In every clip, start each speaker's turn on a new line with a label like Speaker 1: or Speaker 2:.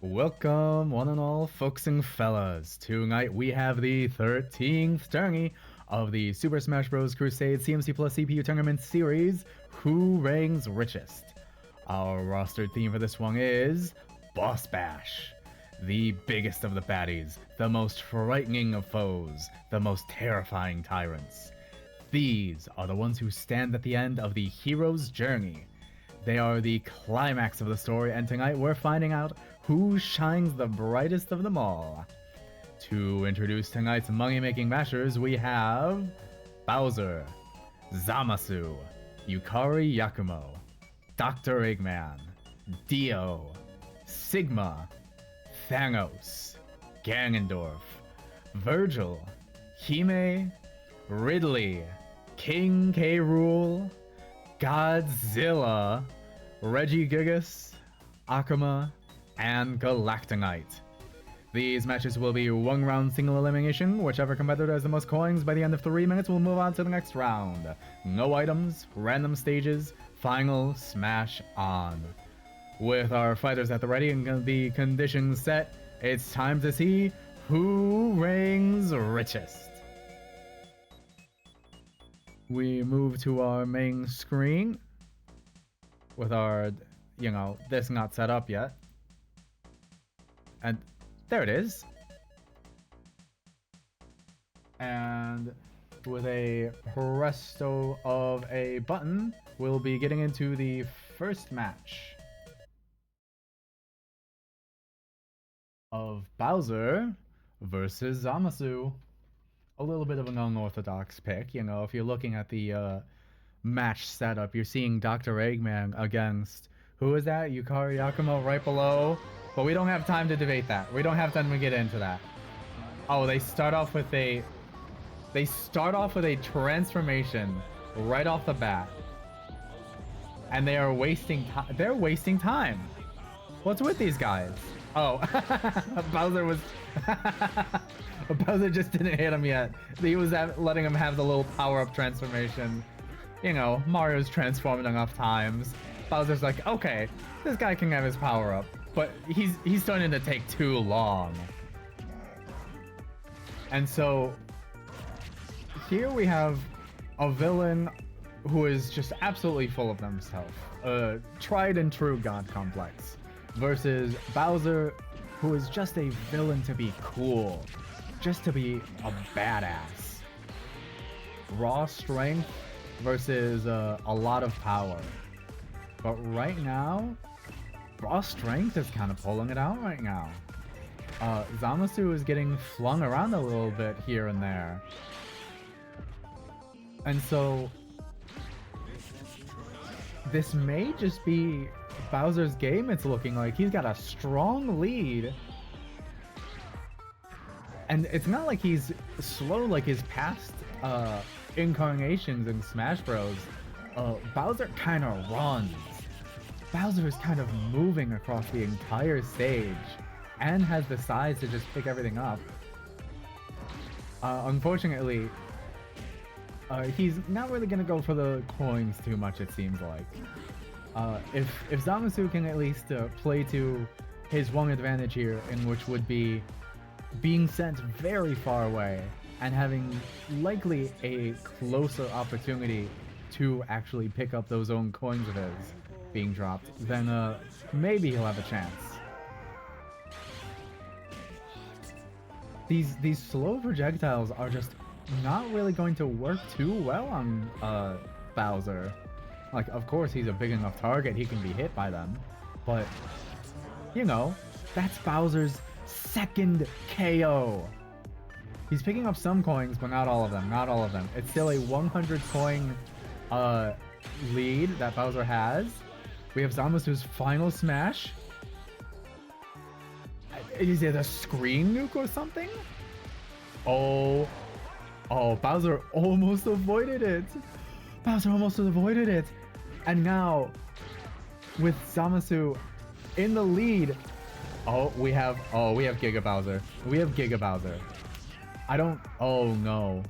Speaker 1: Welcome, one and all, folks and fellas. Tonight we have the 13th tourney of the Super Smash Bros. Crusade CMC Plus CPU Tournament Series, Who Reigns Richest? Our roster theme for this one is Boss Bash. The biggest of the baddies, the most frightening of foes, the most terrifying tyrants. These are the ones who stand at the end of the hero's journey. They are the climax of the story, and tonight we're finding out who shines the brightest of them all. To introduce tonight's money-making mashers, we have Bowser, Zamasu, Yukari Yakumo, Dr. Eggman, Dio, Sigma, Thanos, Ganondorf, Virgil, Hime, Ridley, King K. Rool, Godzilla, Regigigas, Akuma, and Galactonite. These matches will be one round single elimination. Whichever competitor has the most coins by the end of 3 minutes will move on to the next round. No items, random stages, final smash on. With our fighters at the ready and the conditions set, it's time to see who reigns richest. We move to our main screen with our, this not set up yet. And there it is. And with a presto of a button, we'll be getting into the first match of Bowser versus Zamasu. A little bit of an unorthodox pick, if you're looking at the match setup, you're seeing Dr. Eggman against, who is that? Yukari Yakumo right below. But we don't have time to debate that. We don't have time to get into that. Oh, they start off with a transformation right off the bat. And they are wasting time. They're wasting time. What's with these guys? Oh, Bowser was Bowser just didn't hit him yet. He was letting him have the little power-up transformation. Mario's transformed enough times. Bowser's like, okay, this guy can have his power-up. But he's starting to take too long. And so here we have a villain who is just absolutely full of themselves. A tried and true god complex. Versus Bowser, who is just a villain to be cool. Just to be a badass. Raw strength versus a lot of power. But right now, raw strength is kind of pulling it out right now. Zamasu is getting flung around a little bit here and there. And so this may just be Bowser's game, it's looking like. He's got a strong lead. And it's not like he's slow like his past incarnations in Smash Bros. Bowser kind of runs. Bowser is kind of moving across the entire stage and has the size to just pick everything up. Unfortunately, he's not really going to go for the coins too much, it seems like. If Zamasu can at least play to his one advantage here, in which would be being sent very far away and having likely a closer opportunity to actually pick up those own coins of his being dropped, then maybe he'll have a chance. These slow projectiles are just not really going to work too well on Bowser. Like, of course he's a big enough target, he can be hit by them, but that's Bowser's second KO. He's picking up some coins, but not all of them. Not all of them. It's still a 100 coin lead that Bowser has. We have Zamasu's final smash. Is it a screen nuke or something? Oh, Bowser almost avoided it. Bowser almost avoided it. And now, with Zamasu in the lead, we have Giga Bowser. We have Giga Bowser. Oh no.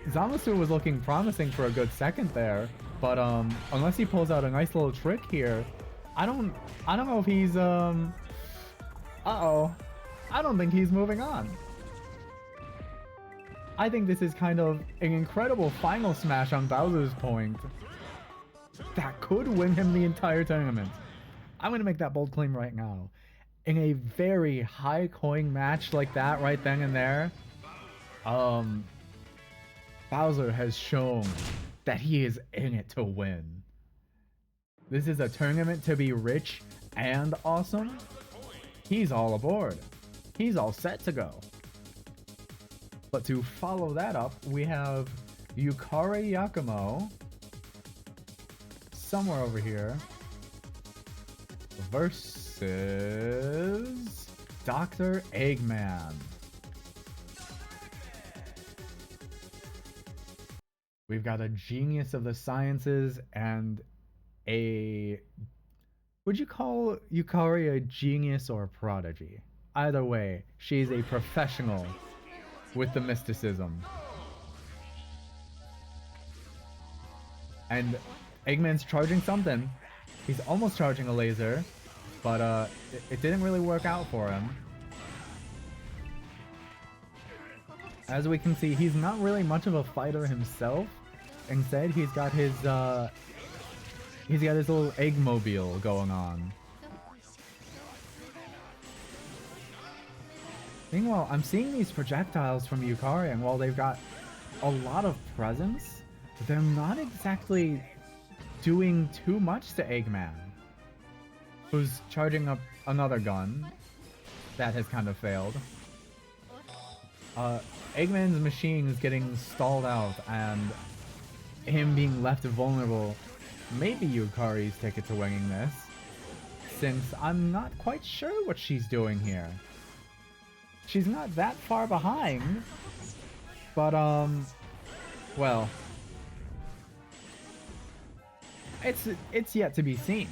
Speaker 1: Zamasu was looking promising for a good second there, but unless he pulls out a nice little trick here, I don't know if he's Uh-oh. I don't think he's moving on. I think this is kind of an incredible final smash on Bowser's point. That could win him the entire tournament. I'm going to make that bold claim right now. In a very high coin match like that right then and there, Bowser has shown that he is in it to win. This is a tournament to be rich and awesome. He's all aboard. He's all set to go. But to follow that up, we have Yukari Yakumo somewhere over here versus Dr. Eggman. We've got a genius of the sciences and a... Would you call Yukari a genius or a prodigy? Either way, she's a professional with the mysticism. And Eggman's charging something. He's almost charging a laser, but it didn't really work out for him. As we can see, he's not really much of a fighter himself. Instead, he's got his little Eggmobile going on. Meanwhile, I'm seeing these projectiles from Yukari, and while they've got a lot of presence, they're not exactly doing too much to Eggman, who's charging up another gun that has kind of failed. Eggman's machine is getting stalled out, and him being left vulnerable may be Yukari's ticket to winning this, since I'm not quite sure what she's doing here. She's not that far behind, but well, it's yet to be seen.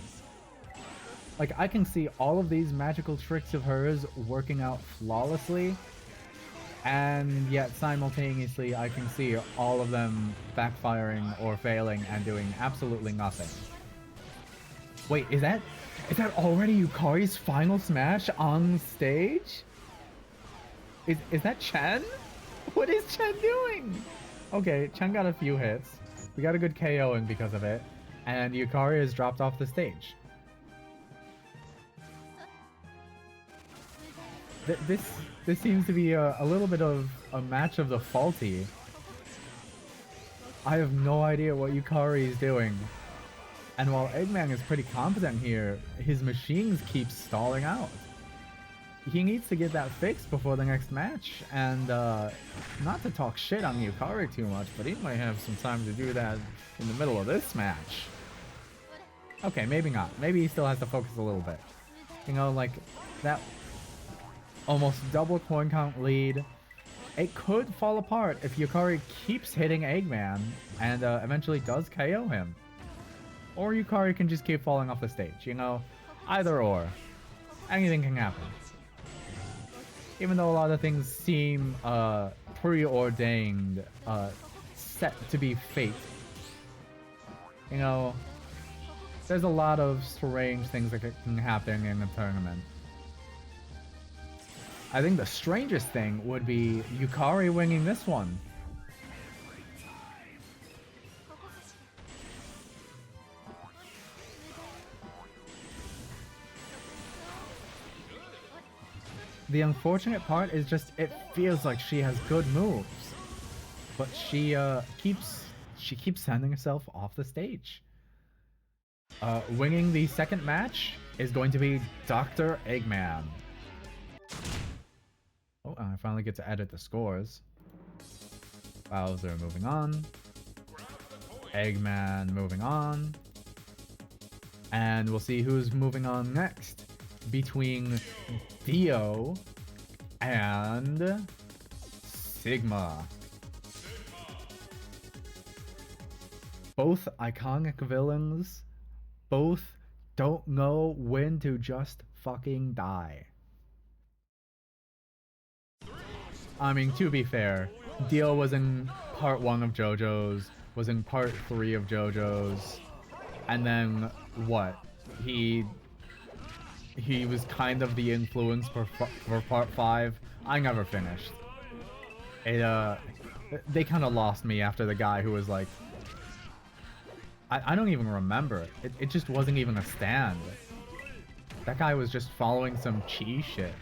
Speaker 1: Like, I can see all of these magical tricks of hers working out flawlessly, and yet simultaneously I can see all of them backfiring or failing and doing absolutely nothing. Wait, is that already Yukari's final smash on stage? Is that Chen? What is Chen doing? Okay, Chen got a few hits. We got a good KO in because of it, and Yukari has dropped off the stage. This seems to be a little bit of a match of the faulty. I have no idea what Yukari is doing. And while Eggman is pretty competent here, his machines keep stalling out. He needs to get that fixed before the next match, and not to talk shit on Yukari too much, but he might have some time to do that in the middle of this match. Okay, maybe not. Maybe he still has to focus a little bit. You know, like, that almost double coin count lead, it could fall apart if Yukari keeps hitting Eggman and eventually does KO him. Or Yukari can just keep falling off the stage, you know? Either or. Anything can happen. Even though a lot of things seem preordained, set to be fate. You know, there's a lot of strange things that can happen in a tournament. I think the strangest thing would be Yukari winning this one. The unfortunate part is just it feels like she has good moves, but she keeps sending herself off the stage. Winning the second match is going to be Dr. Eggman. Oh, I finally get to edit the scores. Bowser moving on. Eggman moving on. And we'll see who's moving on next between Dio and Sigma. Both iconic villains. Both don't know when to just fucking die. I mean, to be fair, Dio was in part 1 of JoJo's, was in part 3 of JoJo's, and then what? He he was kind of the influence for part 5. I never finished. They kind of lost me after the guy who was like... I don't even remember. It just wasn't even a stand. That guy was just following some cheese shit.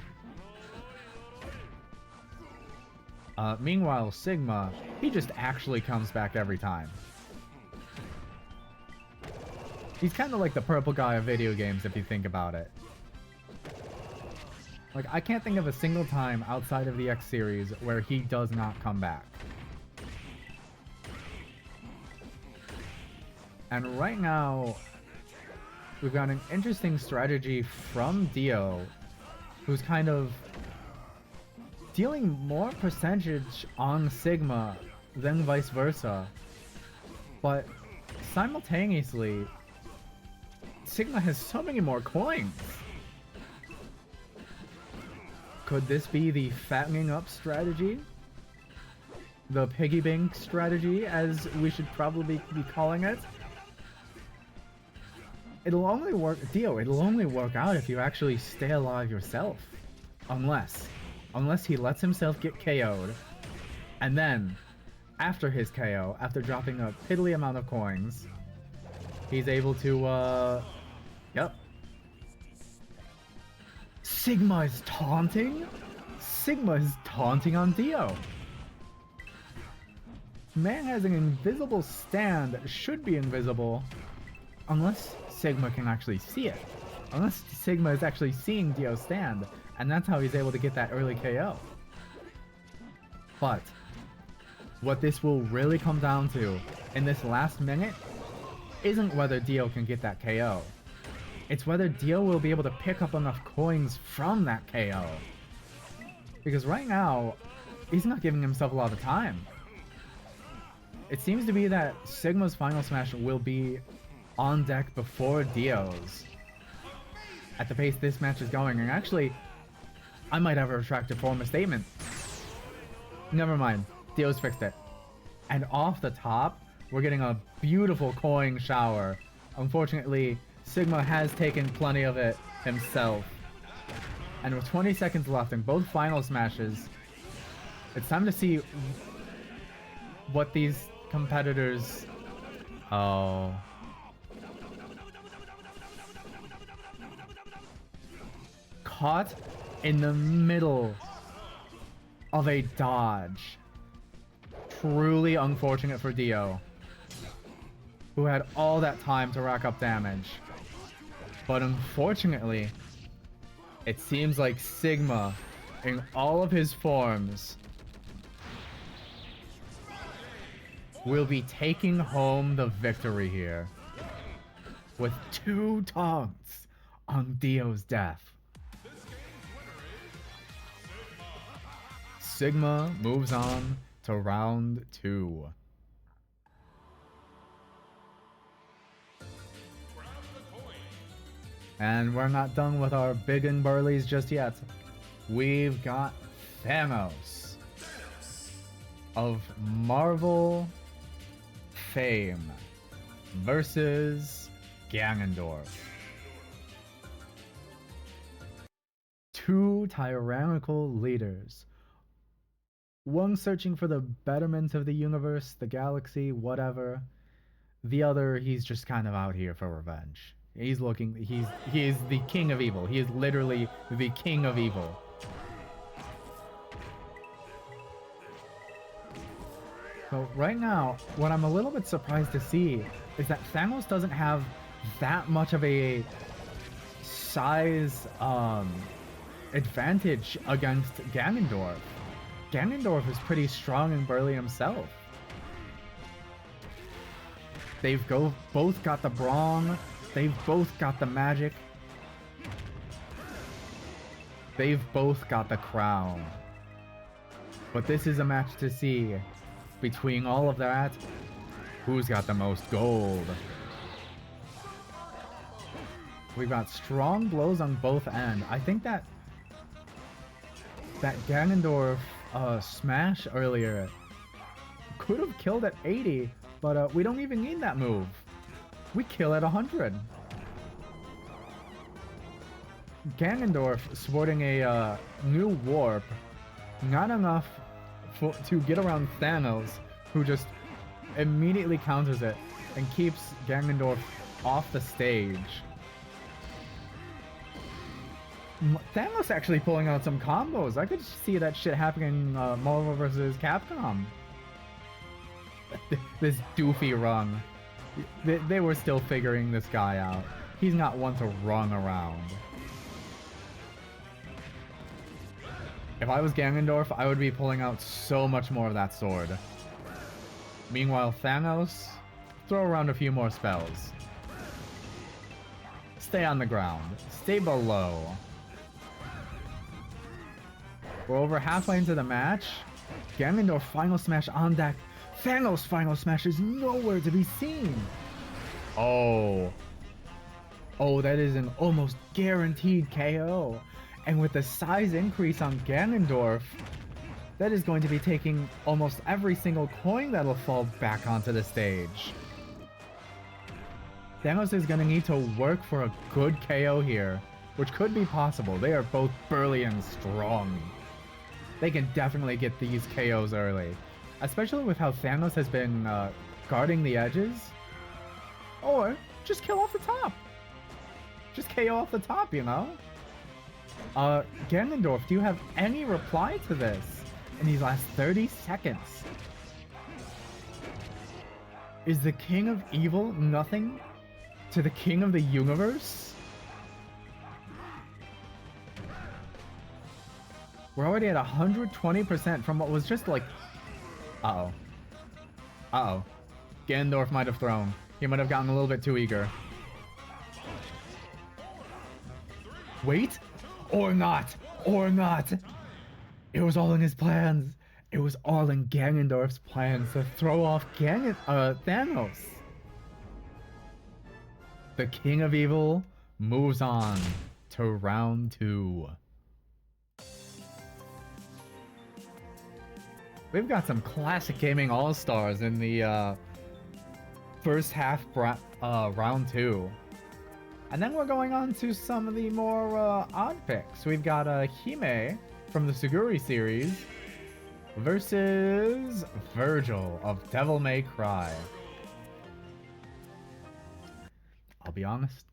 Speaker 1: Meanwhile, Sigma, he just actually comes back every time. He's kind of like the purple guy of video games if you think about it. Like, I can't think of a single time outside of the X series where he does not come back. And right now, we've got an interesting strategy from Dio, who's kind of dealing more percentage on Sigma than vice versa. But simultaneously, Sigma has so many more coins. Could this be the fattening up strategy? The piggy bank strategy, as we should probably be calling it? It'll only work, Dio, it'll only work out if you actually stay alive yourself. Unless he lets himself get KO'd. And then, after his KO, after dropping a piddly amount of coins, he's able to, yep. Sigma is taunting? Sigma is taunting on Dio. Man has an invisible stand, should be invisible, unless Sigma can actually see it. Unless Sigma is actually seeing Dio stand, and that's how he's able to get that early KO. But what this will really come down to in this last minute isn't whether Dio can get that KO. It's whether Dio will be able to pick up enough coins from that KO. Because right now, he's not giving himself a lot of time. It seems to be that Sigma's final smash will be on deck before Dio's. At the pace this match is going, and actually, I might have a retracted form of statement. Never mind, Dio's fixed it. And off the top, we're getting a beautiful coin shower. Unfortunately, Sigma has taken plenty of it himself. And with 20 seconds left in both final smashes, it's time to see what these competitors... Oh... Caught in the middle of a dodge. Truly unfortunate for Dio, who had all that time to rack up damage. But unfortunately, it seems like Sigma, in all of his forms, will be taking home the victory here with 2 taunts on Dio's death. Sigma moves on to round 2. And we're not done with our big and burlies just yet. We've got Thanos of Marvel fame versus Ganondorf. 2 tyrannical leaders. One searching for the betterment of the universe, the galaxy, whatever. The other, he's just kind of out here for revenge. He is the king of evil. He is literally the king of evil. So right now, what I'm a little bit surprised to see is that Thanos doesn't have that much of a size advantage against Ganondorf. Ganondorf is pretty strong and burly himself. They've both got the brawn. They've both got the magic. They've both got the crown. But this is a match to see. Between all of that, who's got the most gold? We've got strong blows on both ends. I think that Ganondorf smash earlier could have killed at 80, but we don't even need that move. We kill at 100. Ganondorf sporting a new warp, not enough to get around Thanos, who just immediately counters it and keeps Ganondorf off the stage. Thanos actually pulling out some combos. I could see that shit happening in Marvel vs. Capcom. This doofy rung. They were still figuring this guy out. He's not one to run around. If I was Ganondorf, I would be pulling out so much more of that sword. Meanwhile, Thanos, throw around a few more spells. Stay on the ground. Stay below. We're over halfway into the match. Ganondorf final smash on deck. Thanos final smash is nowhere to be seen. Oh. Oh, that is an almost guaranteed KO. And with the size increase on Ganondorf, that is going to be taking almost every single coin that'll fall back onto the stage. Thanos is going to need to work for a good KO here, which could be possible. They are both burly and strong. They can definitely get these KOs early, especially with how Thanos has been guarding the edges. Or just kill off the top. Just KO off the top, you know? Ganondorf, do you have any reply to this in these last 30 seconds? Is the King of Evil nothing to the King of the Universe? We're already at 120% from what was just like... Uh-oh. Uh-oh. Ganondorf might have thrown. He might have gotten a little bit too eager. Wait! Or not! Or not! It was all in his plans. It was all in Ganondorf's plans to throw off Thanos. The King of Evil moves on to round 2. We've got some classic gaming all-stars in the first half round 2. And then we're going on to some of the more odd picks. We've got Hime from the Suguri series versus Virgil of Devil May Cry. I'll be honest,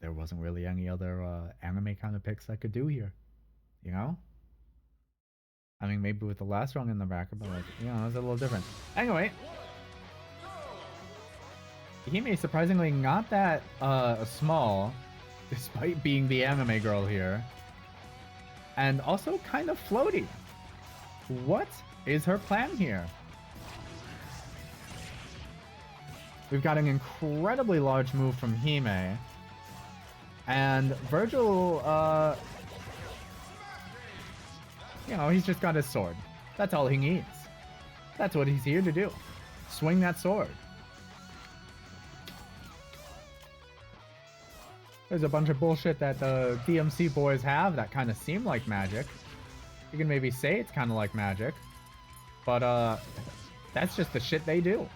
Speaker 1: there wasn't really any other anime kind of picks I could do here, you know? I mean, maybe with the last rung in the bracket, but like, you know, it's a little different. Anyway, Hime surprisingly not that small, despite being the anime girl here, and also kind of floaty. What is her plan here? We've got an incredibly large move from Hime, and Virgil, you know, he's just got his sword. That's all he needs. That's what he's here to do. Swing that sword. There's a bunch of bullshit that the DMC boys have that kind of seem like magic. You can maybe say it's kind of like magic, but that's just the shit they do.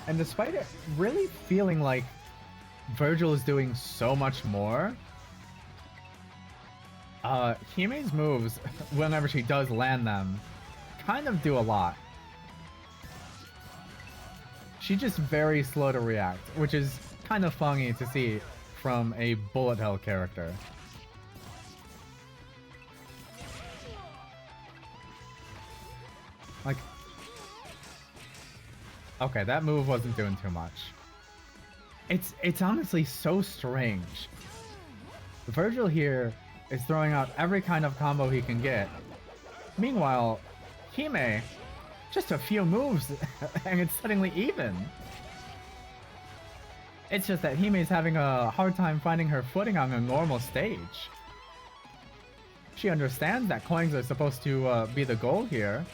Speaker 1: And despite it really feeling like Virgil is doing so much more, Hime's moves, whenever she does land them, kind of do a lot. She's just very slow to react, which is kind of funny to see from a bullet hell character. Like, okay, that move wasn't doing too much. It's honestly so strange. Virgil here is throwing out every kind of combo he can get. Meanwhile, Hime, just a few moves and it's suddenly even. It's just that Hime's having a hard time finding her footing on a normal stage. She understands that coins are supposed to be the goal here.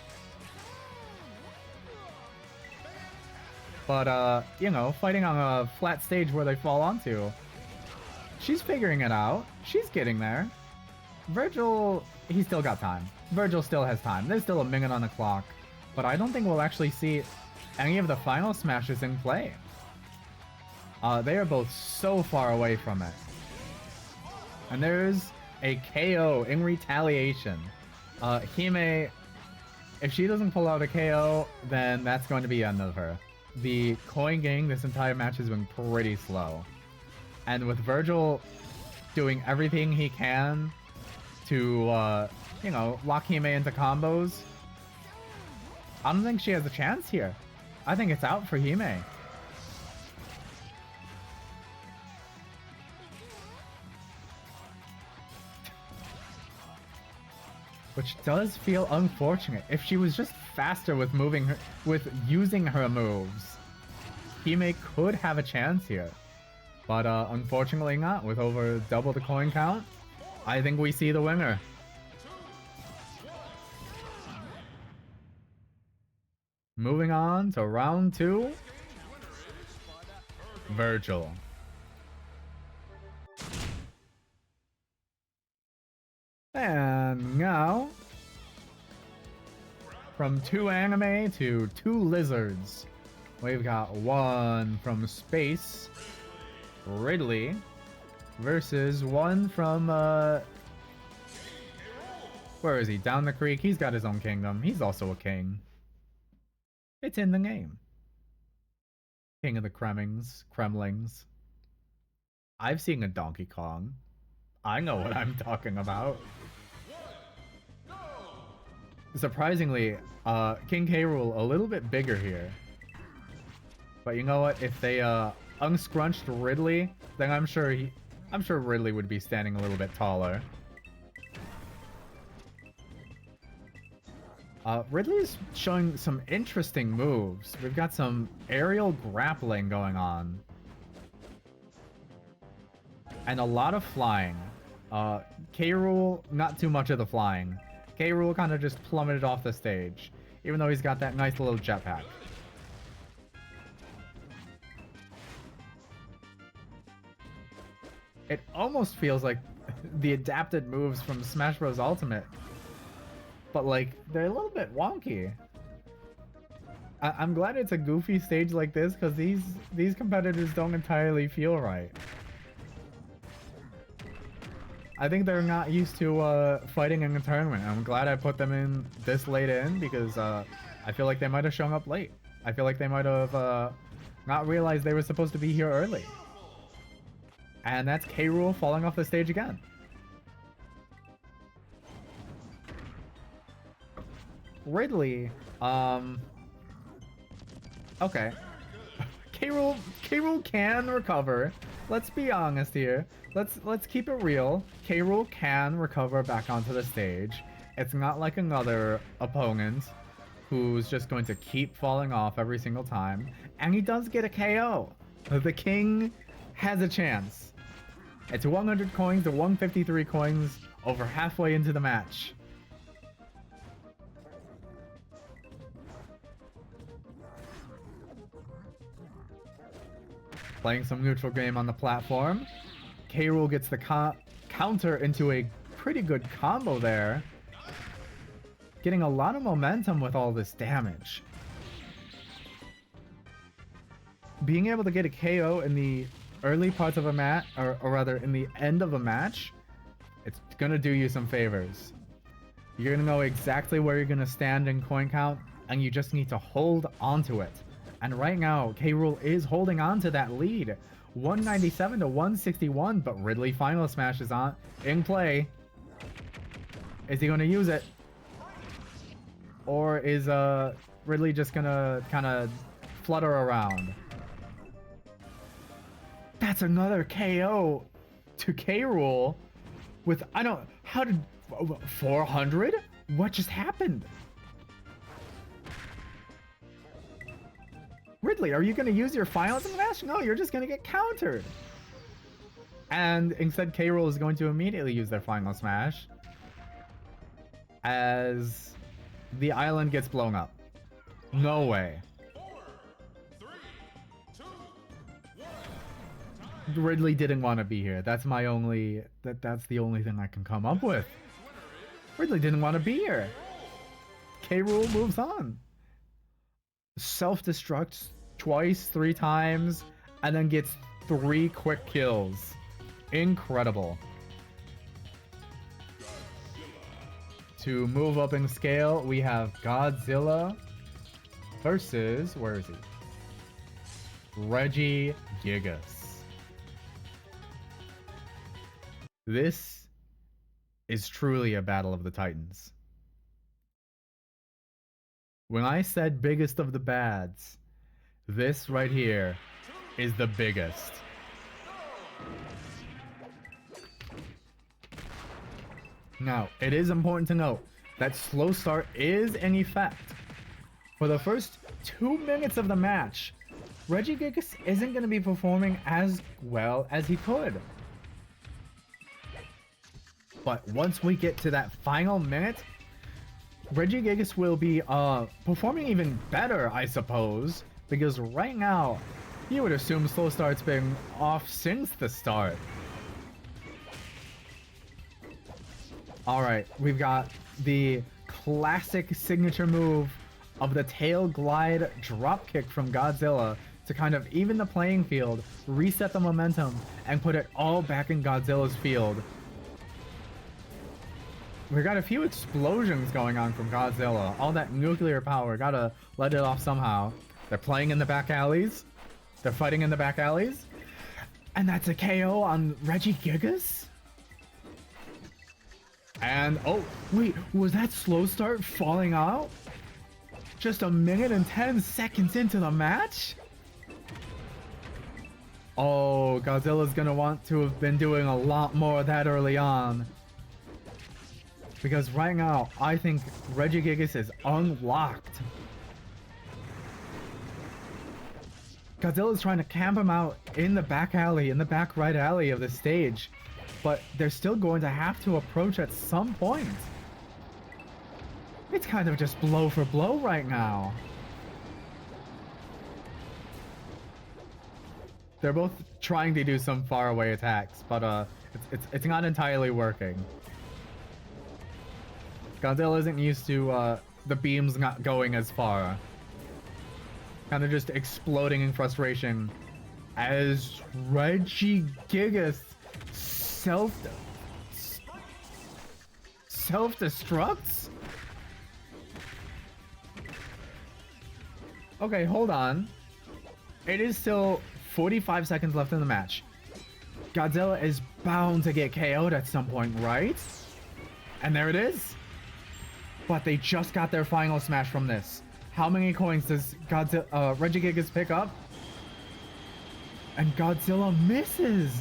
Speaker 1: But, you know, fighting on a flat stage where they fall onto, she's figuring it out. She's getting there. Virgil, he's still got time. Virgil still has time. There's still a minute on the clock. But I don't think we'll actually see any of the final smashes in play. They are both so far away from it. And there's a KO in retaliation. Hime, if she doesn't pull out a KO, then that's going to be the end of her. The coin gang this entire match has been pretty slow. And with Virgil doing everything he can to, you know, lock Hime into combos, I don't think she has a chance here. I think it's out for Hime. Which does feel unfortunate. If she was just faster with using her moves, Hime could have a chance here. But unfortunately not. With over double the coin count, I think we see the winner. Moving on to round 2. Virgil. And now, from 2 anime to 2 lizards, we've got one from space, Ridley, versus one from, where is he? Down the creek? He's got his own kingdom. He's also a king. It's in the name. King of the Kremlings. I've seen a Donkey Kong. I know what I'm talking about. Surprisingly, King K. Rool a little bit bigger here. But you know what? If they unscrunched Ridley, then I'm sure Ridley would be standing a little bit taller. Ridley's showing some interesting moves. We've got some aerial grappling going on. And a lot of flying. K. Rool, not too much of the flying. K. Rool kind of just plummeted off the stage, even though he's got that nice little jetpack. It almost feels like the adapted moves from Smash Bros. Ultimate. But, like, they're a little bit wonky. I'm glad it's a goofy stage like this, because these competitors don't entirely feel right. I think they're not used to fighting in a tournament. I'm glad I put them in this late in, because I feel like they might have shown up late. I feel like they might have not realized they were supposed to be here early. And that's K. Rool falling off the stage again. Ridley, okay. K. Rool can recover. Let's be honest here. Let's keep it real. K. Rool can recover back onto the stage. It's not like another opponent who's just going to keep falling off every single time. And he does get a KO. The king has a chance. It's 100 coins to 153 coins over halfway into the match. Playing some neutral game on the platform. K. Rool gets the counter into a pretty good combo there. Getting a lot of momentum with all this damage. Being able to get a KO in the early parts of a match, or rather in the end of a match, it's gonna do you some favors. You're gonna know exactly where you're gonna stand in coin count, and you just need to hold onto it. And right now, K. Rool is holding on to that lead. 197 to 161, but Ridley Final Smash is in play. Is he going to use it? Or is Ridley just going to kind of flutter around? That's another KO to K. Rool with, how did, 400? What just happened? Ridley, are you going to use your Final Smash? No, you're just going to get countered. And instead, K. Rool is going to immediately use their Final Smash as the island gets blown up. No way.
Speaker 2: 4, 3, 2, 1.
Speaker 1: Ridley didn't want to be here. That's the only thing I can come up with. Ridley didn't want to be here. K. Rool moves on. Self-destructs twice, 3 times, and then gets 3 quick kills. Incredible. To move up in scale, we have Godzilla versus, where is he? Regigigas. This is truly a battle of the Titans. When I said biggest of the bads, this right here is the biggest. Now, it is important to note that slow start is in effect. For the first 2 minutes of the match, Regigigas isn't going to be performing as well as he could. But once we get to that final minute, Regigigas will be performing even better, I suppose, because right now, you would assume slow start's been off since the start. Alright, we've got the classic signature move of the tail glide drop kick from Godzilla to kind of even the playing field, reset the momentum, and put it all back in Godzilla's field. We got a few explosions going on from Godzilla. All that nuclear power, gotta let it off somehow. They're playing in the back alleys. They're fighting in the back alleys. And that's a KO on Regigigas? And, oh, wait, was that slow start falling out? Just a minute and 10 seconds into the match? Oh, Godzilla's gonna want to have been doing a lot more of that early on. Because right now, I think Regigigas is unlocked. Godzilla's trying to camp him out in the back alley, in the back right alley of the stage. But they're still going to have to approach at some point. It's kind of just blow for blow right now. They're both trying to do some faraway attacks, but it's not entirely working. Godzilla isn't used to the beams not going as far. Kind of just exploding in frustration as Regigigas self-destructs? Okay, hold on. It is still 45 seconds left in the match. Godzilla is bound to get KO'd at some point, right? And there it is. But they just got their final smash from this. How many coins does Regigigas pick up? And Godzilla misses.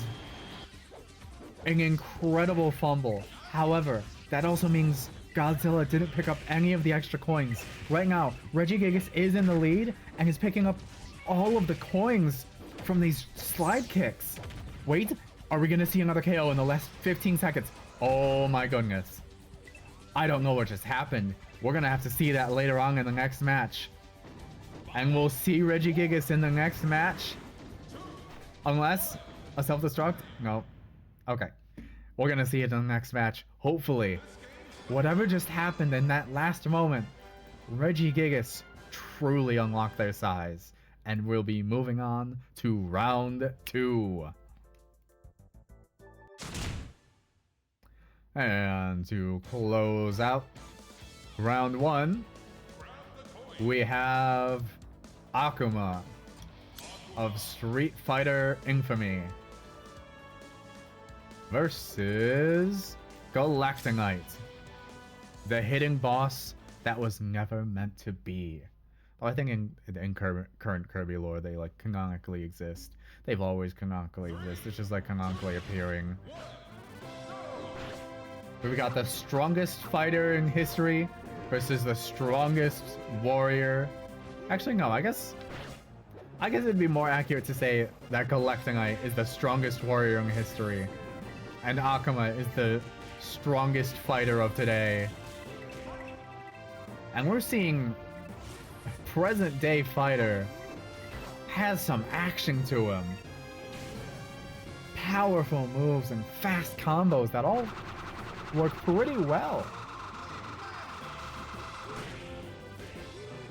Speaker 1: An incredible fumble. However, that also means Godzilla didn't pick up any of the extra coins. Right now, Regigigas is in the lead and is picking up all of the coins from these slide kicks. Wait, are we gonna see another KO in the last 15 seconds? Oh my goodness. I don't know what just happened. We're gonna have to see that later on in the next match. And we'll see Regigigas in the next match. Unless a self-destruct? No. Okay. We're gonna see it in the next match. Hopefully. Whatever just happened in that last moment, Regigigas truly unlocked their size. And we'll be moving on to round 2. And to close out round 1, we have Akuma of Street Fighter Infamy versus Galactonite, the hidden boss that was never meant to be. Well, I think in current Kirby lore, they like canonically exist. They've always canonically existed. It's just like canonically appearing. We got the strongest fighter in history versus the strongest warrior. Actually, no, I guess it'd be more accurate to say that Galactonite is the strongest warrior in history, and Akuma is the strongest fighter of today. And we're seeing a present-day fighter has some action to him. Powerful moves and fast combos that all work pretty well.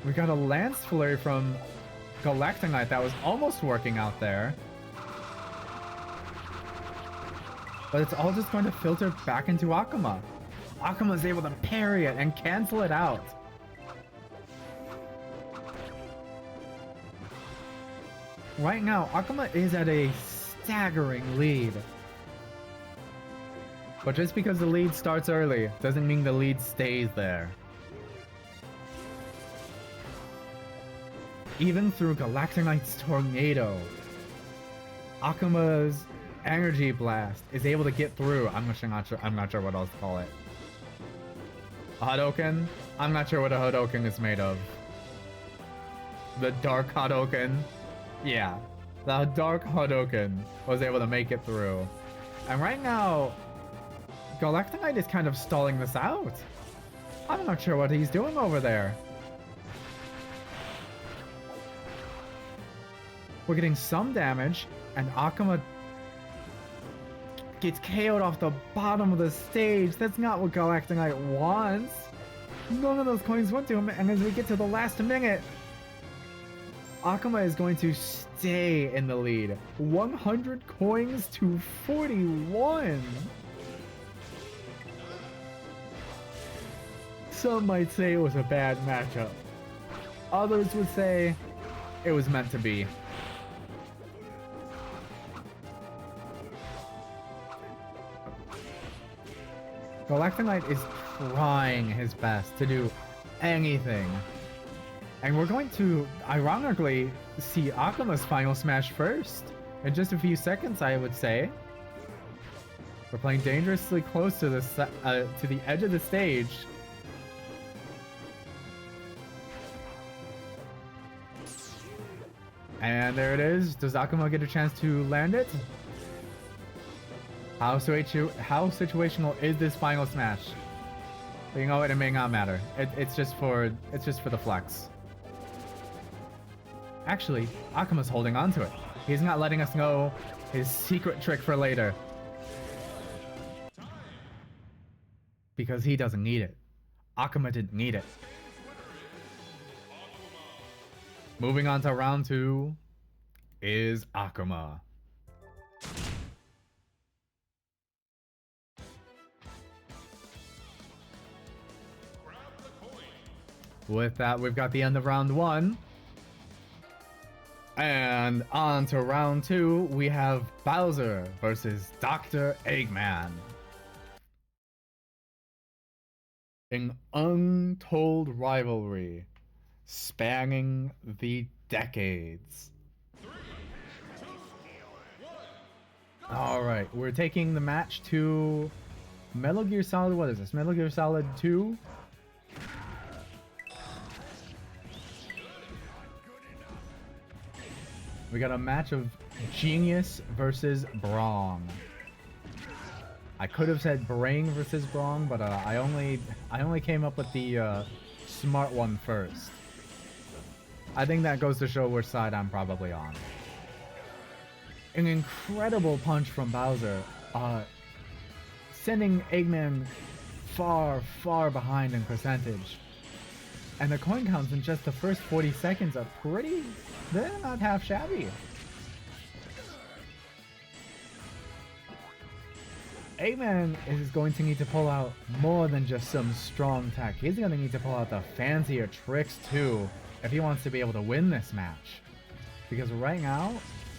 Speaker 1: We got a Lance Flurry from Galactonite that was almost working out there. But it's all just going to filter back into Akuma. Akuma is able to parry it and cancel it out. Right now, Akuma is at a staggering lead. But just because the lead starts early doesn't mean the lead stays there. Even through Galactic Knight's Tornado, Akuma's Energy Blast is able to get through. I'm not sure what else to call it. A Hadouken? I'm not sure what a Hadouken is made of. The Dark Hadouken? Yeah, the Dark Hadouken was able to make it through. And right now, Galactic Knight is kind of stalling this out. I'm not sure what he's doing over there. We're getting some damage, and Akuma gets KO'd off the bottom of the stage. That's not what Galactic Knight wants. None of those coins went to him, and as we get to the last minute, Akuma is going to stay in the lead. 100 coins to 41. Some might say it was a bad matchup. Others would say it was meant to be. Galactic Knight is trying his best to do anything. And we're going to, ironically, see Akuma's final smash first. In just a few seconds, I would say. We're playing dangerously close to the edge of the stage. And there it is. Does Akuma get a chance to land it? How situational is this final smash? But you know what? It may not matter. It's just for the flex. Actually, Akuma's holding on to it. He's not letting us know his secret trick for later. Because he doesn't need it. Akuma didn't need it. Moving on to round 2 is Akuma. With that, we've got the end of round 1. And on to round 2, we have Bowser versus Dr. Eggman. An untold rivalry spanning the decades.
Speaker 2: 3, 2, 1.
Speaker 1: Alright, we're taking the match to Metal Gear Solid, what is this? Metal Gear Solid 2? We got a match of Genius versus Brong. I could have said Brain versus Brong, but I only came up with the smart one first. I think that goes to show which side I'm probably on. An incredible punch from Bowser, sending Eggman far, far behind in percentage. And the coin counts in just the first 40 seconds are pretty... they're not half shabby. Eggman is going to need to pull out more than just some strong tech. He's going to need to pull out the fancier tricks too if he wants to be able to win this match. Because right now,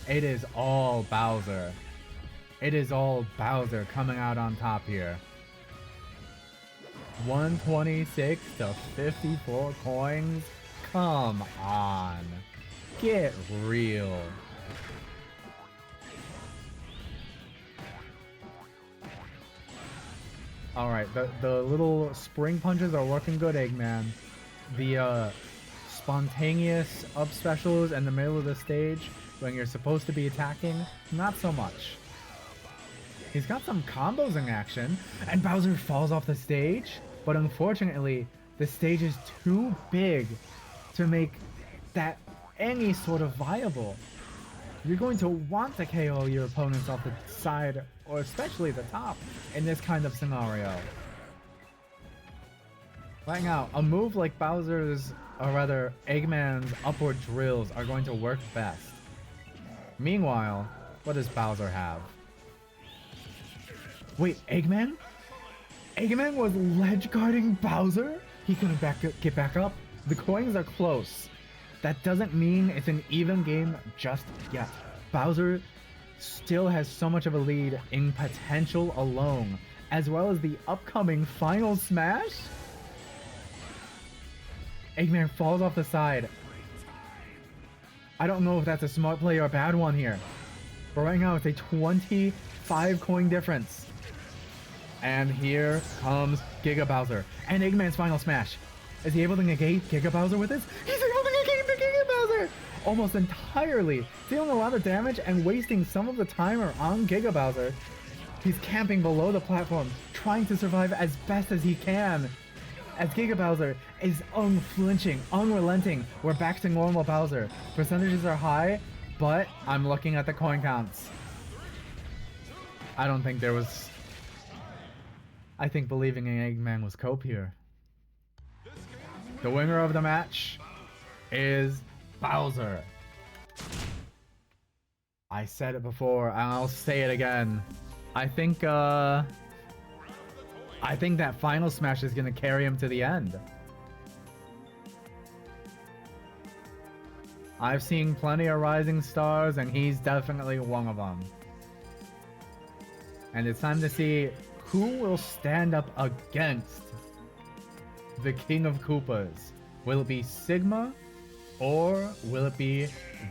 Speaker 1: it is all Bowser. It is all Bowser coming out on top here. 126 to 54 coins? Come on. Get real. Alright, the little spring punches are working good, Eggman. The spontaneous up specials in the middle of the stage when you're supposed to be attacking, not so much. He's got some combos in action, and Bowser falls off the stage, but unfortunately, the stage is too big to make that any sort of viable. You're going to want to KO your opponents off the side, or especially the top, in this kind of scenario. Right now, a move like Bowser's, or rather Eggman's upward drills are going to work best. Meanwhile, what does Bowser have? Wait, Eggman? Eggman was ledge guarding Bowser? He couldn't get back up. The coins are close. That doesn't mean it's an even game just yet. Bowser still has so much of a lead in potential alone, as well as the upcoming final smash. Eggman falls off the side. I don't know if that's a smart play or a bad one here. But right now it's a 25 coin difference. And here comes Giga Bowser. And Eggman's final smash. Is he able to negate Giga Bowser with this? He's able to negate the Giga Bowser! Almost entirely. Dealing a lot of damage and wasting some of the timer on Giga Bowser. He's camping below the platform, trying to survive as best as he can. As Giga Bowser is unflinching, unrelenting. We're back to normal Bowser. Percentages are high, but I'm looking at the coin counts. I don't think there was... I think believing in Eggman was cope here. The winner of the match is Bowser. I said it before, and I'll say it again. I think that final smash is gonna carry him to the end. I've seen plenty of rising stars, and he's definitely one of them. And it's time to see who will stand up against the King of Koopas. Will it be Sigma, or will it be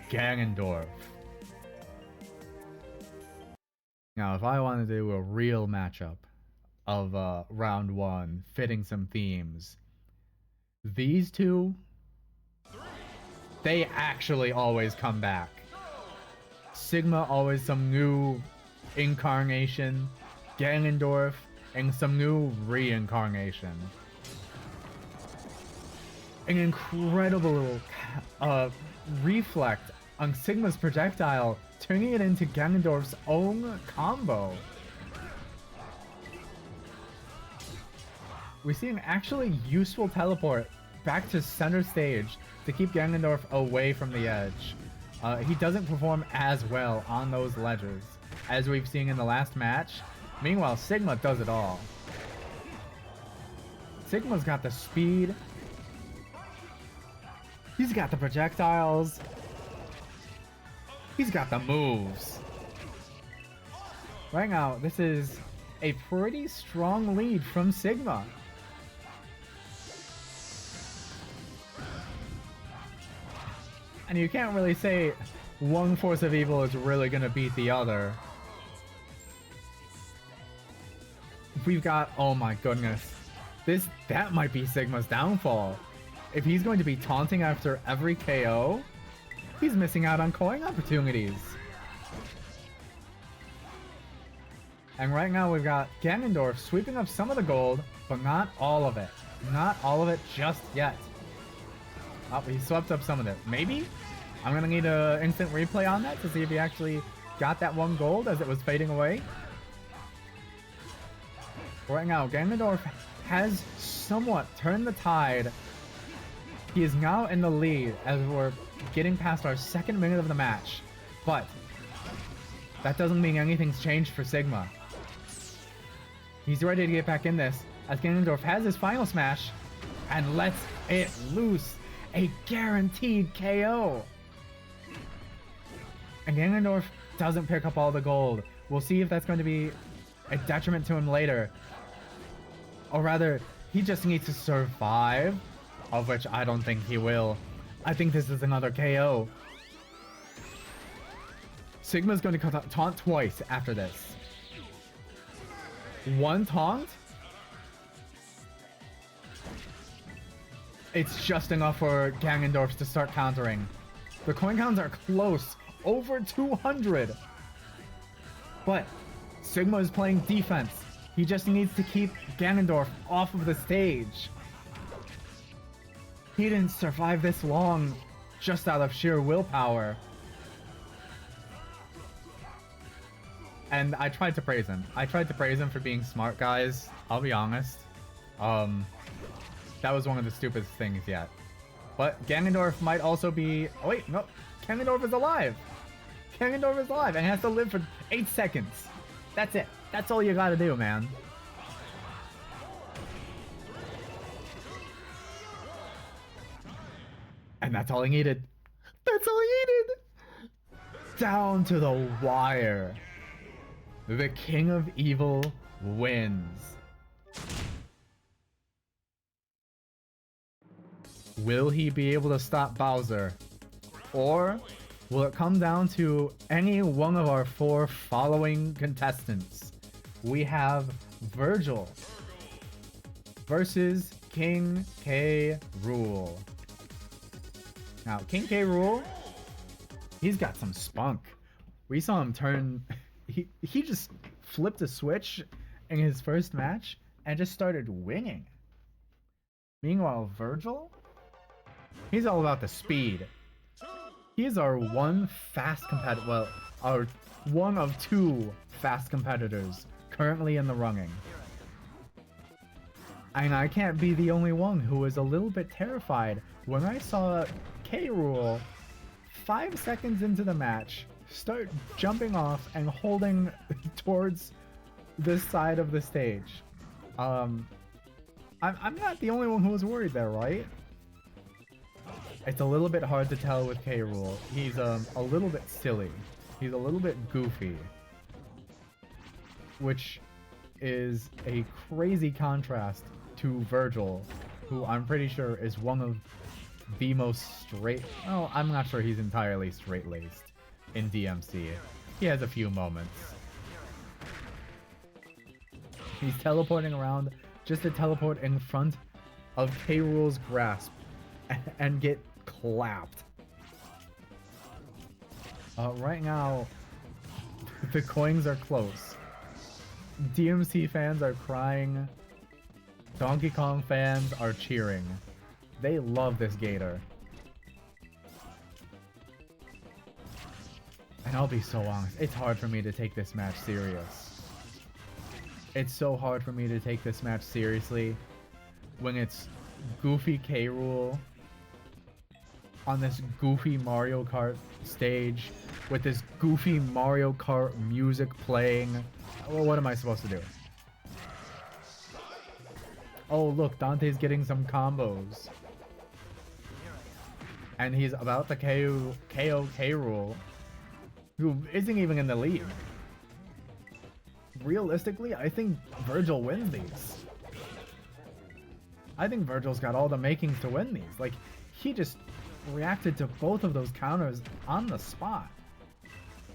Speaker 1: Ganondorf? Now, if I wanted to do a real matchup of round one, fitting some themes, these two, they actually always come back. Sigma always some new incarnation, Ganondorf and some new reincarnation. An incredible reflect on Sigma's projectile, turning it into Ganondorf's own combo. We see an actually useful teleport back to center stage to keep Ganondorf away from the edge. He doesn't perform as well on those ledges as we've seen in the last match. Meanwhile, Sigma does it all. Sigma's got the speed. He's got the projectiles. He's got the moves. Right now, this is a pretty strong lead from Sigma. And you can't really say one force of evil is really gonna beat the other. We've got, oh my goodness, that might be Sigma's downfall. If he's going to be taunting after every KO, he's missing out on coin opportunities. And right now we've got Ganondorf sweeping up some of the gold, but not all of it. Not all of it just yet. Oh, he swept up some of it. Maybe? I'm gonna need an instant replay on that to see if he actually got that one gold as it was fading away. Right now, Ganondorf has somewhat turned the tide. He is now in the lead as we're getting past our second minute of the match. But that doesn't mean anything's changed for Sigma. He's ready to get back in this as Ganondorf has his final smash and lets it loose. A guaranteed KO. And Ganondorf doesn't pick up all the gold. We'll see if that's going to be a detriment to him later. Or rather, he just needs to survive, of which I don't think he will. I think this is another KO. Sigma's going to taunt twice after this. One taunt? It's just enough for Ganondorf to start countering. The coin counts are close, over 200. But Sigma is playing defense. He just needs to keep Ganondorf off of the stage. He didn't survive this long just out of sheer willpower. And I tried to praise him. I tried to praise him for being smart, guys. I'll be honest. That was one of the stupidest things yet. But Ganondorf might also be... Oh wait, no. Ganondorf is alive. Ganondorf is alive and has to live for 8 seconds. That's it. That's all you gotta do, man. And that's all he needed. That's all he needed. Down to the wire. The King of Evil wins. Will he be able to stop Bowser? Or will it come down to any one of our 4 following contestants? We have Virgil versus King K. Rool. Now, King K. Rool, he's got some spunk. We saw him turn... He just flipped a switch in his first match and just started winning. Meanwhile, Virgil, he's all about the speed. He's our one fast competitor, well, our one of 2 fast competitors currently in the running. And I can't be the only one who was a little bit terrified when I saw K. Rool 5 seconds into the match start jumping off and holding towards this side of the stage. I'm not the only one who was worried there, right? It's a little bit hard to tell with K. Rool. He's a little bit silly. He's a little bit goofy. Which is a crazy contrast to Virgil, who I'm pretty sure is one of the most straight... Oh, I'm not sure he's entirely straight-laced in DMC. He has a few moments. He's teleporting around just to teleport in front of K. Rool's grasp and get clapped. Right now, the coins are close. DMC fans are crying. Donkey Kong fans are cheering. They love this gator. And I'll be so honest, it's hard for me to take this match serious. It's so hard for me to take this match seriously when it's goofy K. Rool on this goofy Mario Kart stage with this goofy Mario Kart music playing. Well, what am I supposed to do? Oh, look, Dante's getting some combos. And he's about to KO K. Rool, who isn't even in the lead. Realistically, I think Virgil wins these. I think Virgil's got all the makings to win these. Like, he just reacted to both of those counters on the spot.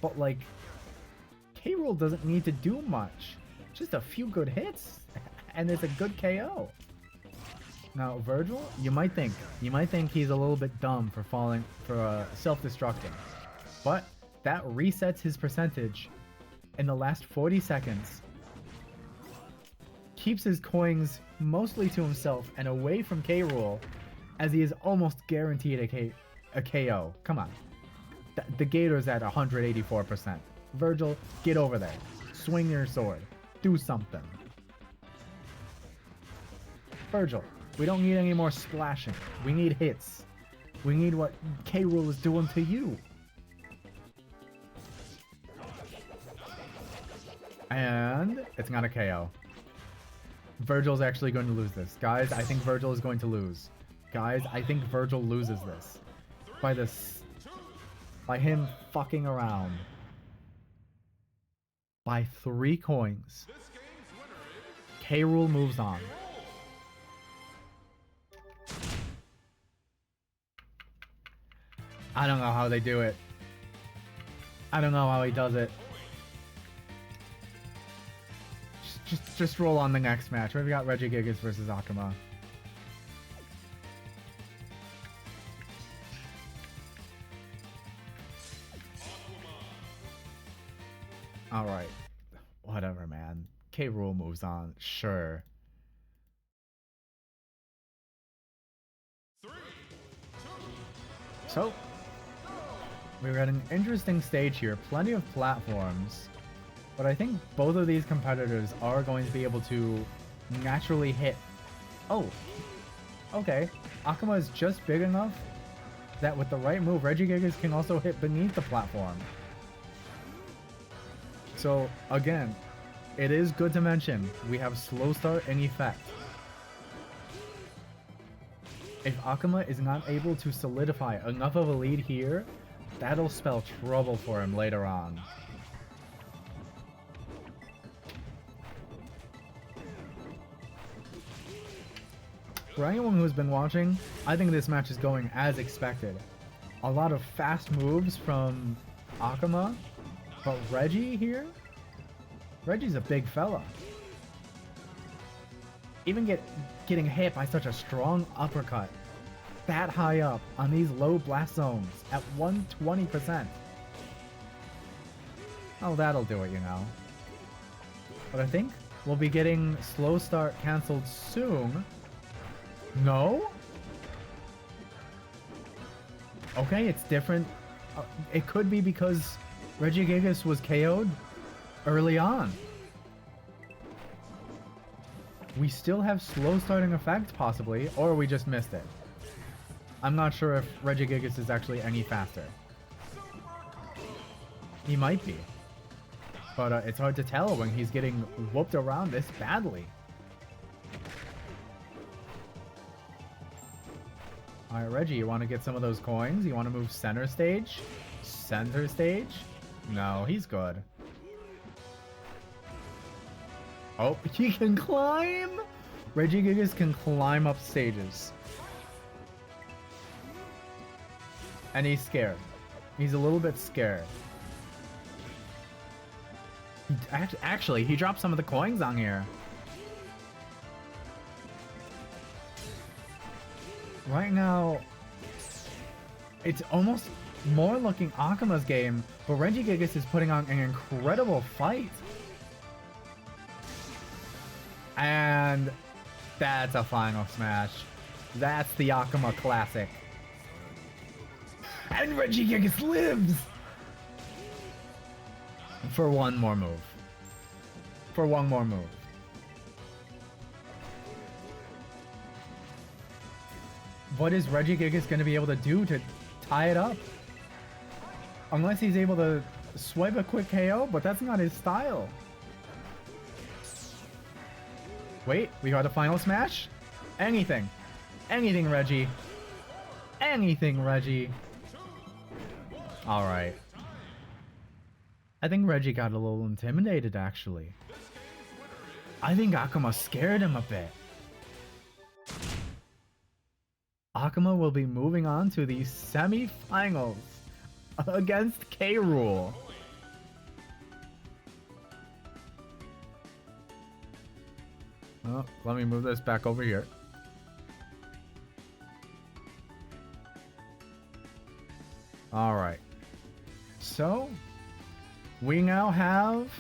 Speaker 1: But, like, K. Rool doesn't need to do much. Just a few good hits, and it's a good KO. Now, Virgil, you might think he's a little bit dumb for self-destructing. But that resets his percentage in the last 40 seconds. Keeps his coins mostly to himself and away from K. Rool, as he is almost guaranteed a KO. Come on. The Gator's at 184%. Virgil, get over there. Swing your sword. Do something. Virgil, we don't need any more splashing. We need hits. We need what K. Rool is doing to you. And it's not a KO. Virgil's actually going to lose this. Guys, I think Virgil is going to lose. Guys, I think Virgil loses this. By him fucking around. By 3 coins. K. Rool moves on. I don't know how they do it. I don't know how he does it. Just roll on the next match. We've got Regigigas versus Akuma. Alright. Whatever, man. K. Rool moves on. Sure.
Speaker 2: 3, 2,
Speaker 1: So, we're at an interesting stage here. Plenty of platforms. But I think both of these competitors are going to be able to naturally hit. Oh, okay. Akuma is just big enough that with the right move, Regigigas can also hit beneath the platform. So, again, it is good to mention we have slow start in effect. If Akuma is not able to solidify enough of a lead here, that'll spell trouble for him later on. For anyone who's been watching, I think this match is going as expected. A lot of fast moves from Akuma, but Reggie here? Reggie's a big fella. Even getting hit by such a strong uppercut that high up on these low blast zones at 120%. Oh, that'll do it, you know. But I think we'll be getting slow start cancelled soon. No? Okay, it's different. It could be because Regigigas was KO'd early on. We still have slow starting effect, possibly, or we just missed it. I'm not sure if Regigigas is actually any faster. He might be. But it's hard to tell when he's getting whooped around this badly. Alright, Reggie, you want to get some of those coins? You want to move center stage? Center stage? No, he's good. Oh, he can climb! Regigigas can climb up stages. And he's scared. He's a little bit scared. Actually, he dropped some of the coins on here. Right now, it's almost more looking Akuma's game, but Regigigas is putting on an incredible fight. And that's a final smash. That's the Akuma classic. And Regigigas lives! For one more move. For one more move. What is Regigigas going to be able to do to tie it up? Unless he's able to swipe a quick KO, but that's not his style. Wait, we got a final smash? Anything. Anything, Reggie. Anything, Reggie. Alright. I think Reggie got a little intimidated, actually. I think Akuma scared him a bit. Akuma will be moving on to the semi-finals against K-Rool. Oh, let me move this back over here. Alright. So, we now have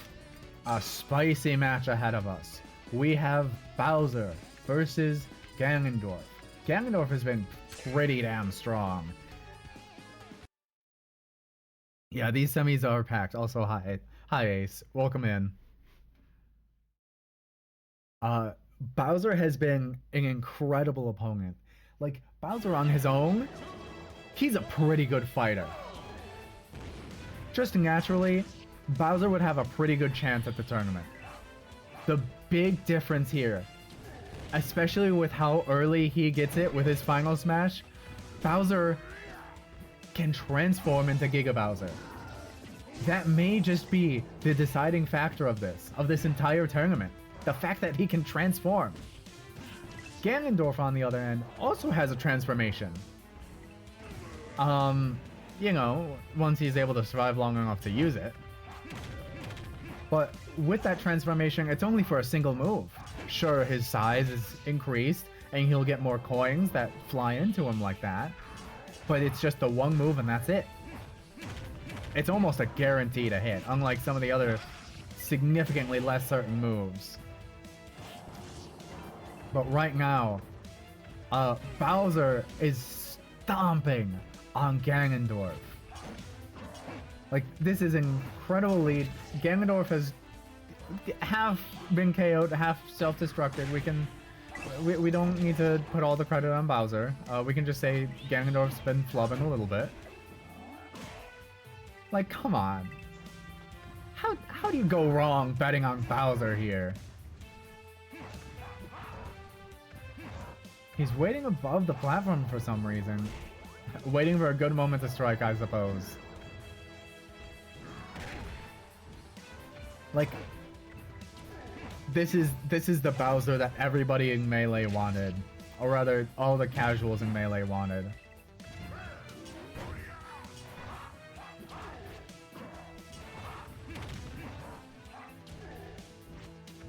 Speaker 1: a spicy match ahead of us. We have Bowser versus Ganondorf. Ganondorf has been pretty damn strong. Yeah, these semis are packed. Also, hi Ace. Welcome in. Bowser has been an incredible opponent. Like, Bowser on his own, he's a pretty good fighter. Just naturally, Bowser would have a pretty good chance at the tournament. The big difference here, especially with how early he gets it with his final smash, Bowser can transform into Giga Bowser. That may just be the deciding factor of this entire tournament. The fact that he can transform. Ganondorf, on the other end, also has a transformation. You know, once he's able to survive long enough to use it. But with that transformation, it's only for a single move. Sure, his size is increased, and he'll get more coins that fly into him like that. But it's just the one move and that's it. It's almost a guarantee to hit, unlike some of the other significantly less certain moves. But right now, Bowser is stomping on Ganondorf. Like, this is an incredible lead. Ganondorf has half been KO'd, half self-destructed. We don't need to put all the credit on Bowser. We can just say Ganondorf's been flubbing a little bit. Like, come on. How do you go wrong betting on Bowser here? He's waiting above the platform for some reason. Waiting for a good moment to strike, I suppose. Like, this is the Bowser that everybody in Melee wanted. Or rather, all the casuals in Melee wanted.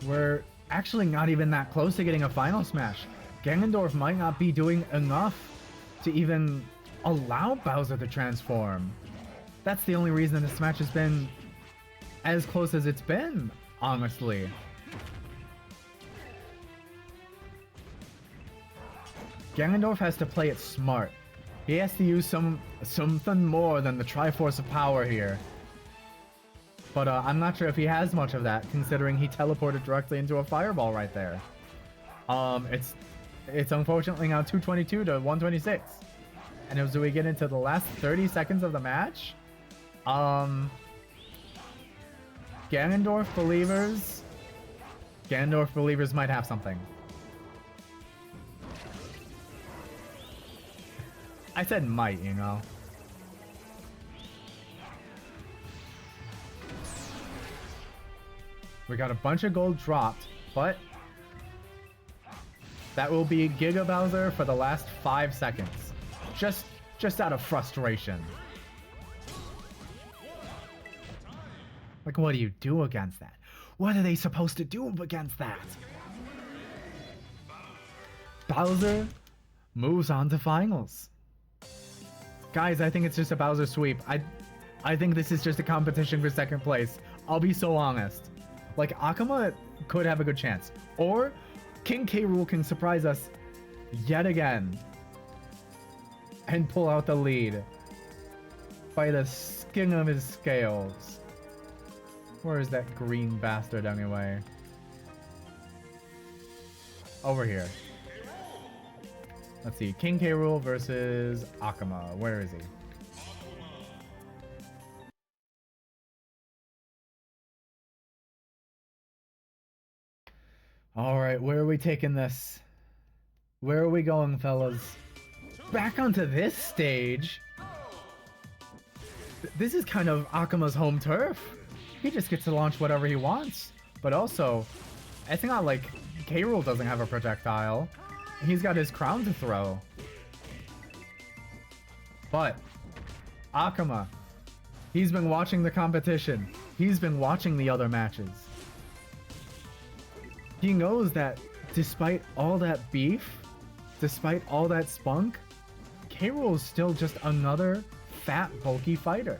Speaker 1: We're actually not even that close to getting a final smash. Ganondorf might not be doing enough to even allow Bowser to transform. That's the only reason this match has been as close as it's been, honestly. Ganondorf has to play it smart. He has to use something more than the Triforce of Power here. But I'm not sure if he has much of that, considering he teleported directly into a fireball right there. It's unfortunately now 222 to 126. And as we get into the last 30 seconds of the match, Ganondorf believers might have something. I said might, you know. We got a bunch of gold dropped, but that will be Giga Bowser for the last 5 seconds. Just out of frustration. Like, what do you do against that? What are they supposed to do against that? Bowser moves on to finals. Guys, I think it's just a Bowser sweep. I think this is just a competition for second place. I'll be so honest. Like, Akuma could have a good chance. Or King K. Rool can surprise us yet again and pull out the lead by the skin of his scales. Where is that green bastard anyway? Over here. Let's see. King K. Rool versus Akuma. Where is he? Alright, where are we taking this? Where are we going, fellas? Back onto this stage? This is kind of Akuma's home turf. He just gets to launch whatever he wants. But also, it's not like K. Rool doesn't have a projectile. He's got his crown to throw. But Akuma, he's been watching the competition. He's been watching the other matches. He knows that despite all that beef, despite all that spunk, K. Rool is still just another fat, bulky fighter.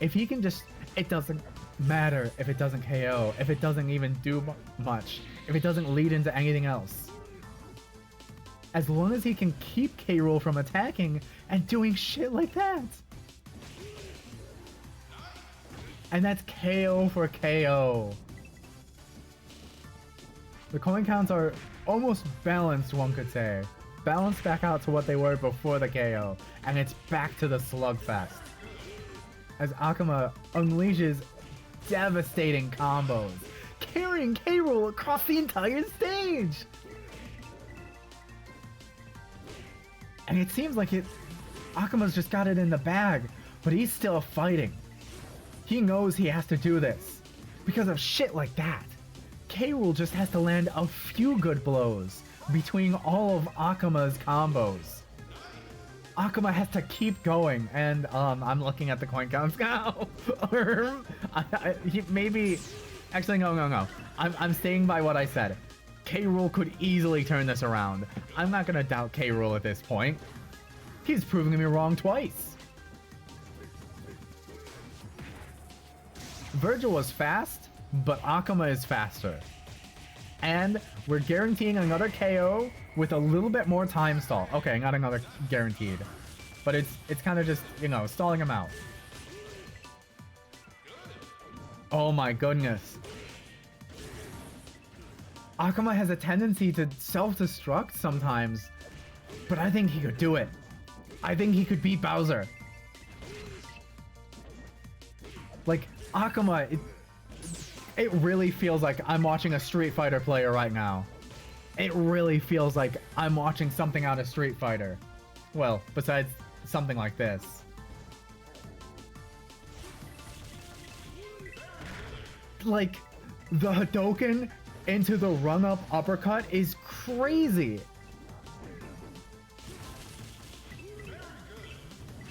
Speaker 1: If he can just... It doesn't matter if it doesn't KO, if it doesn't even do much, if it doesn't lead into anything else. As long as he can keep K. Rool from attacking and doing shit like that. And that's KO for KO. The coin counts are almost balanced, one could say. Balanced back out to what they were before the KO. And it's back to the slugfest. As Akuma unleashes devastating combos, carrying K. Rool across the entire stage! And it seems like Akuma's just got it in the bag, but he's still fighting. He knows he has to do this. Because of shit like that. K. Rool just has to land a few good blows between all of Akuma's combos. Akuma has to keep going, and I'm looking at the coin counts now. Maybe, actually no. I'm staying by what I said. K. Rool could easily turn this around. I'm not gonna doubt K. Rool at this point. He's proving me wrong twice. Virgil was fast, but Akuma is faster. And we're guaranteeing another KO with a little bit more time stall. Okay, not another guaranteed. But it's kind of just, you know, stalling him out. Oh my goodness. Akuma has a tendency to self-destruct sometimes, but I think he could do it. I think he could beat Bowser. Like, Akuma, It really feels like I'm watching a Street Fighter player right now. It really feels like I'm watching something out of Street Fighter. Well, besides something like this. Like, the Hadouken into the run-up uppercut is crazy.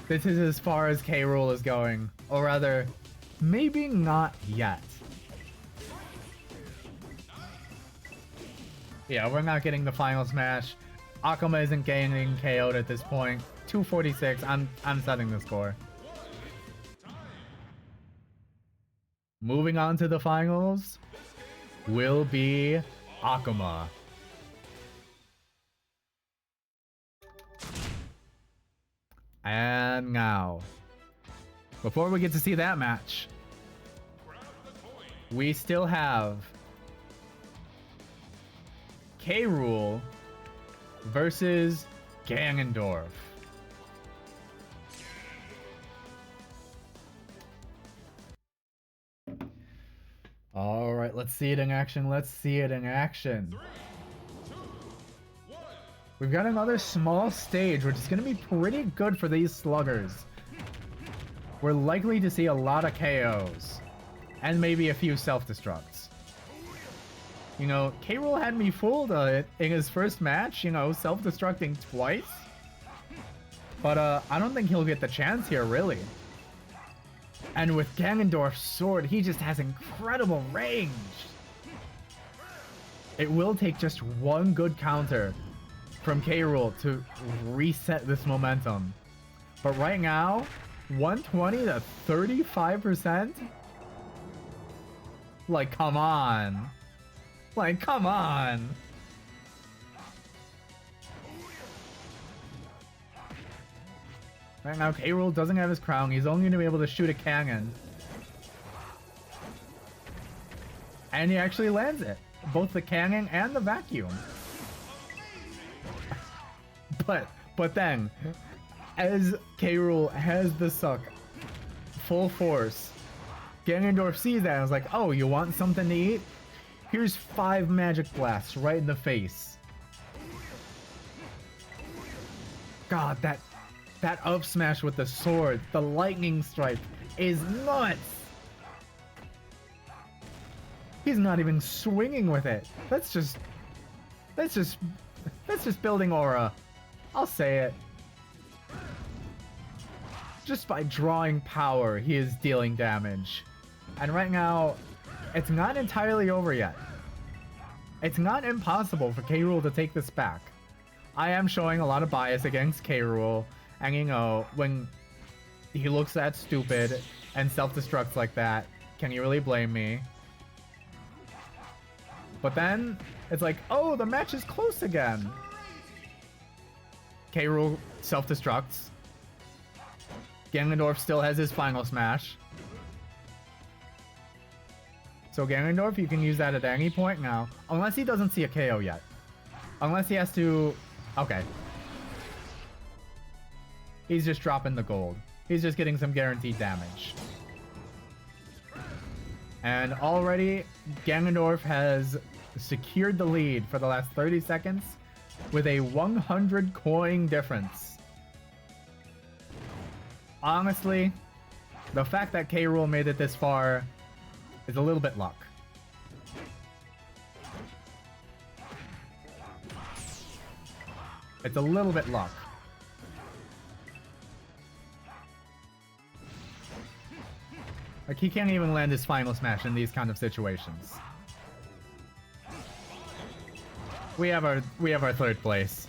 Speaker 1: This is as far as K. Rool is going. Or rather, maybe not yet. Yeah, we're not getting the final smash. Akuma isn't getting KO'd at this point. 246. I'm setting the score. Moving on to the finals will be Akuma. And now, before we get to see that match, we still have K. Rool versus Ganondorf. All right, let's see it in action. Let's see it in action.
Speaker 2: 3, 2, 1.
Speaker 1: We've got another small stage, which is going to be pretty good for these sluggers. We're likely to see a lot of KOs, and maybe a few self-destructs. You know, K. Rool had me fooled in his first match, you know, self-destructing twice. But I don't think he'll get the chance here, really. And with Ganondorf's sword, he just has incredible range. It will take just one good counter from K. Rool to reset this momentum. But right now, 120 to 35%? Like, come on. Like, come on. Right now, K. Rool doesn't have his crown. He's only going to be able to shoot a cannon. And he actually lands it. Both the cannon and the vacuum. But then, as K. Rool has the suck full force, Ganondorf sees that and is like, oh, you want something to eat? Here's 5 magic blasts right in the face. God, that up smash with the sword, the lightning strike, is nuts. He's not even swinging with it. That's just building aura. I'll say it. Just by drawing power, he is dealing damage. And right now, it's not entirely over yet. It's not impossible for K. Rool to take this back. I am showing a lot of bias against K. Rool. And you know, when he looks that stupid and self-destructs like that, can you really blame me? But then, it's like, oh, the match is close again. K. Rool self-destructs. Ganondorf still has his final smash. So Ganondorf, you can use that at any point now. Unless he doesn't see a KO yet. Unless he has to... Okay. He's just dropping the gold. He's just getting some guaranteed damage. And already, Ganondorf has secured the lead for the last 30 seconds with a 100 coin difference. Honestly, the fact that K. Rool made it this far is a little bit luck. It's a little bit luck. Like, he can't even land his final smash in these kind of situations. We have our 3rd place.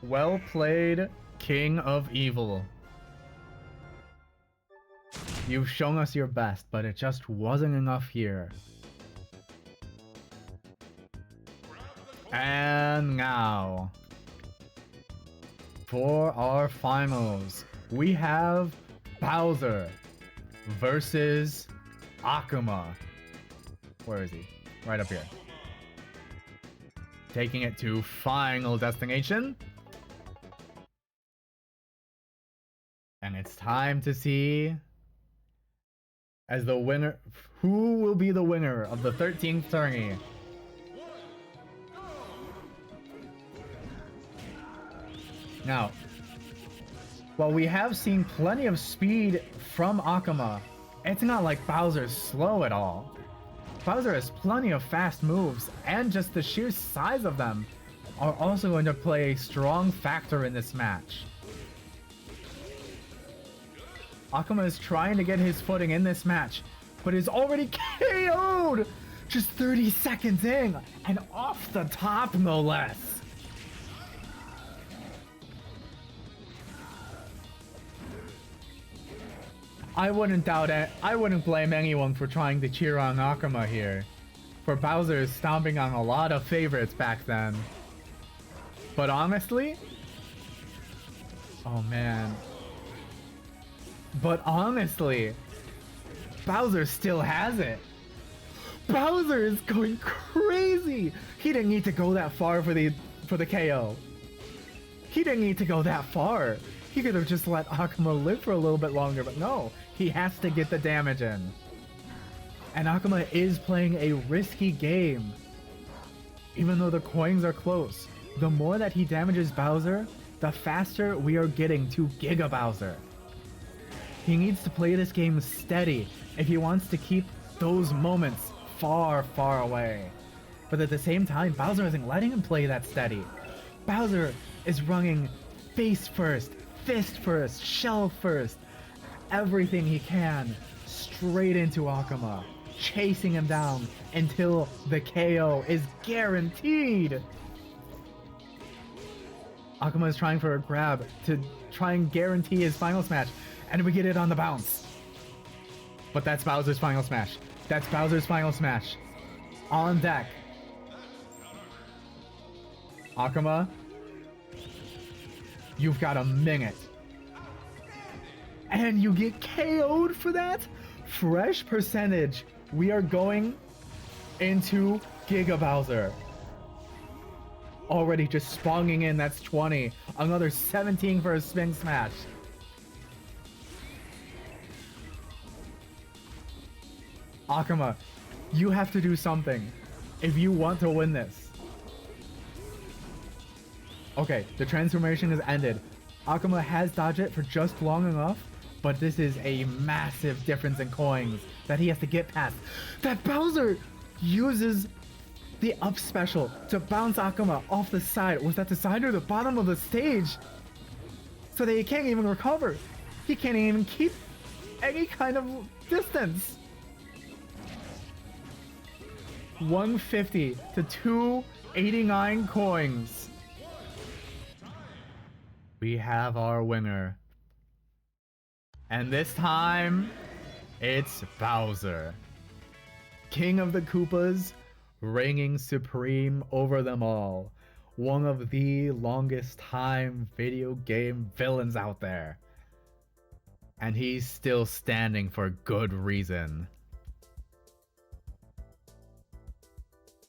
Speaker 1: Well played, King of Evil. You've shown us your best, but it just wasn't enough here. And now, for our finals, we have Bowser versus Akuma. Where is he? Right up here. Taking it to Final Destination. And it's time to see as the winner, who will be the winner of the 13th tourney. Now, while we have seen plenty of speed from Akuma, it's not like Bowser's slow at all. Bowser has plenty of fast moves, and just the sheer size of them are also going to play a strong factor in this match. Akuma is trying to get his footing in this match, but is already KO'd just 30 seconds in, and off the top no less. I wouldn't doubt it. I wouldn't blame anyone for trying to cheer on Akuma here, for Bowser is stomping on a lot of favorites back then. But honestly, oh man. But honestly, Bowser still has it. Bowser is going crazy. He didn't need to go that far for the KO. He didn't need to go that far. He could have just let Akuma live for a little bit longer, but no, he has to get the damage in. And Akuma is playing a risky game. Even though the coins are close, the more that he damages Bowser, the faster we are getting to Giga Bowser. He needs to play this game steady if he wants to keep those moments far, far away. But at the same time, Bowser isn't letting him play that steady. Bowser is running face first, fist first, shell first, everything he can straight into Akuma, chasing him down until the KO is guaranteed. Akuma is trying for a grab to try and guarantee his final smash, and we get it on the bounce. But that's Bowser's final smash. That's Bowser's final smash. On deck. Akuma, you've got a minute. And you get KO'd for that? Fresh percentage. We are going into Giga Bowser. Already just spawning in, that's 20. Another 17 for a spin smash. Akuma, you have to do something if you want to win this. Okay, the transformation has ended. Akuma has dodged it for just long enough, but this is a massive difference in coins that he has to get past. That Bowser uses the up special to bounce Akuma off the side. Was that the side or the bottom of the stage? So that he can't even recover. He can't even keep any kind of distance. 150 to 289 coins. We have our winner. And this time, it's Bowser. King of the Koopas, reigning supreme over them all. One of the longest time video game villains out there. And he's still standing for good reason.